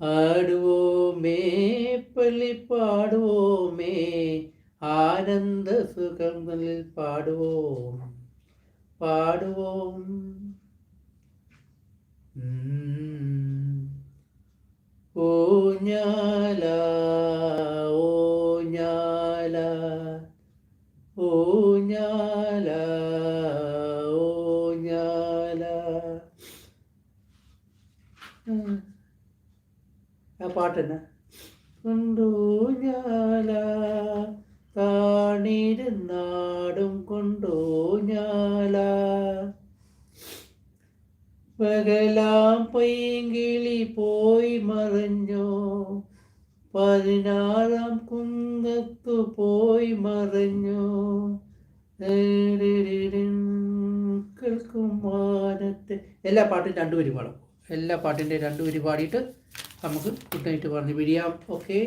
ആടുവോമേ പള്ളി പാടുവോമേ ആനന്ദ സുഖങ്ങളിൽ പാടുവോം പാടുവോം. ഊഞ്ഞാല ഊഞ്ഞാല ഊഞ്ഞാല ഊഞ്ഞാല. ആ പാട്ട് തന്നെ. കൊണ്ടൂഞ്ഞാല താണിരുന്നാടും കൊണ്ടൂഞ്ഞാല പകലാം പൈങ്കിളി പോയി മറഞ്ഞോ 16 കുന്നത്തു പോയി മറഞ്ഞോ കേൾക്കുമാനത്തെ. എല്ലാ പാട്ടും 2 വരി പാടും. എല്ലാ പാട്ടിൻ്റെ 2 വരി പാടിയിട്ട് നമുക്ക് ഗുഡ് നൈറ്റ് പറഞ്ഞ് പിരിയാം. ഓക്കെ.